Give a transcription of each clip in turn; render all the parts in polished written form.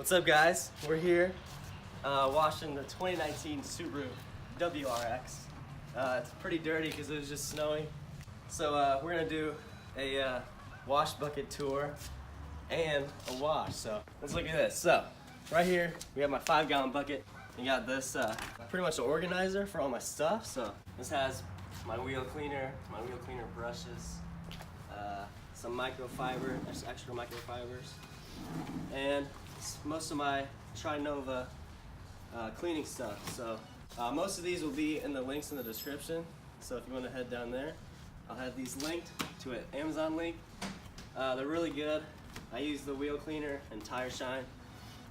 What's up, guys? We're here washing the 2019 Subaru WRX. It's pretty dirty because it was just snowing. So we're gonna do a wash bucket tour and a wash. So let's look at this. So right here we have my 5-gallon bucket. You got this pretty much an organizer for all my stuff. So this has my wheel cleaner brushes, some microfiber, extra microfibers, and most of my Trinova cleaning stuff. So most of these will be in the links in the description. So if you want to head down there, I'll have these linked to an Amazon link. They're really good. I use the wheel cleaner and tire shine.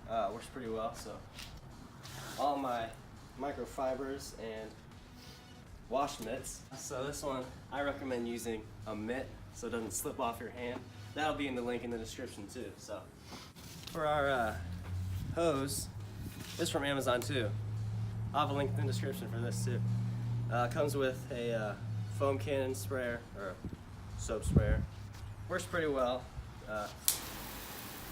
Works pretty well. So all my microfibers and wash mitts. So this one, I recommend using a mitt so it doesn't slip off your hand. That'll be in the link in the description too. So for our hose, this is from Amazon too. I'll have a link in the description for this too. Comes with a foam cannon sprayer or soap sprayer. Works pretty well.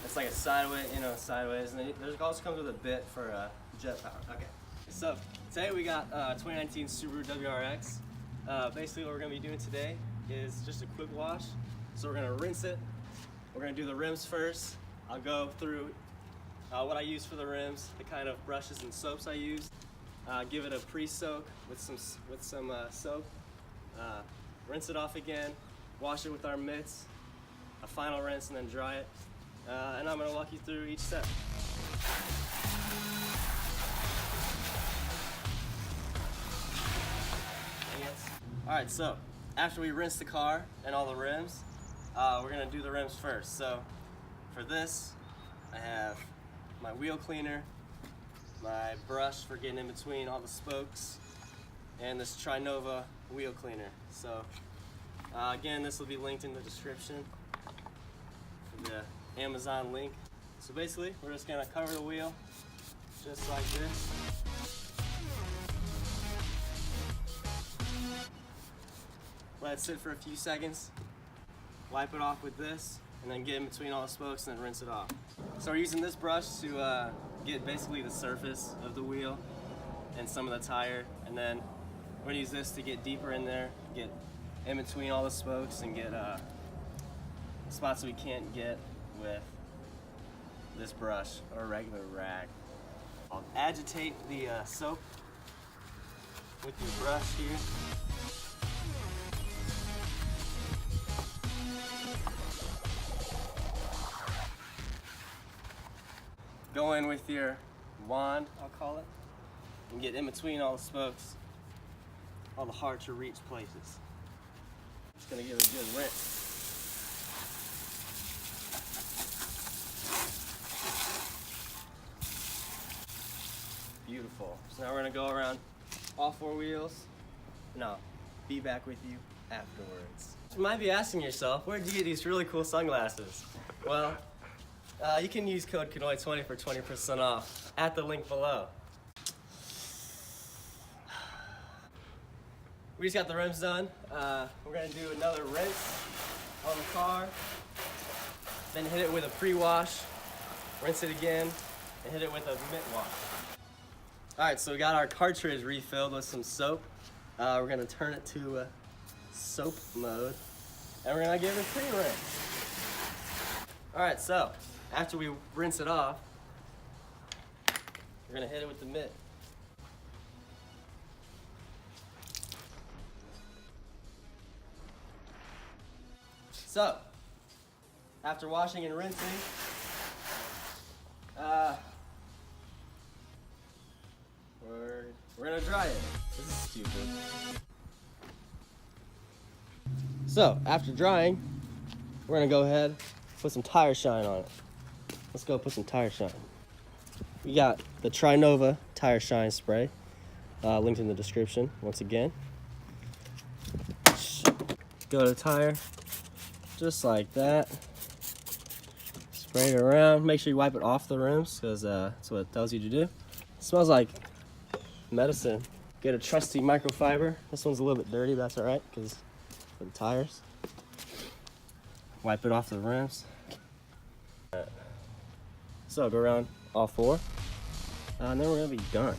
It's like a sideways, sideways, and it also comes with a bit for jet power. Okay. So today we got 2019 Subaru WRX. Basically what we're going to be doing today is just a quick wash. So we're going to rinse it. We're going to do the rims first. I'll go through what I use for the rims, the kind of brushes and soaps I use. Give it a pre-soak with some soap. Rinse it off again. Wash it with our mitts. A final rinse and then dry it. And I'm going to walk you through each step. Alright, so after we rinse the car and all the rims, we're going to do the rims first. So for this, I have my wheel cleaner, my brush for getting in between all the spokes, and this Trinova wheel cleaner. So again, this will be linked in the description for the Amazon link. So basically, we're just going to cover the wheel just like this. Let it sit for a few seconds, wipe it off with this, and then get in between all the spokes and then rinse it off. So we're using this brush to get basically the surface of the wheel and some of the tire, and then we're going to use this to get deeper in there, get in between all the spokes and get spots we can't get with this brush or a regular rag. I'll agitate the soap with your brush here. Go in with your wand, I'll call it, and get in between all the spokes, all the hard to reach places. Just gonna give it a good rinse. Beautiful. So now we're gonna go around all 4 wheels, and I'll be back with you afterwards. You might be asking yourself, where'd you get these really cool sunglasses? Well, you can use code KANOI20 for 20% off at the link below. We just got the rims done. We're gonna do another rinse on the car, then hit it with a pre-wash, rinse it again, and hit it with a mitt wash. All right, so we got our cartridge refilled with some soap. We're gonna turn it to soap mode, and we're gonna give it a pre-rinse. All right, so after we rinse it off, we're gonna hit it with the mitt. So, after washing and rinsing, we're gonna dry it. This is stupid. So, after drying, we're gonna go ahead, put some tire shine on it. Let's go put some tire shine. We got the Trinova tire shine spray, linked in the description once again. Go to the tire, just like that. Spray it around. Make sure you wipe it off the rims because that's what it tells you to do. It smells like medicine. Get a trusty microfiber. This one's a little bit dirty, but that's alright because for the tires. Wipe it off the rims. So go around all four, and then we're gonna be done.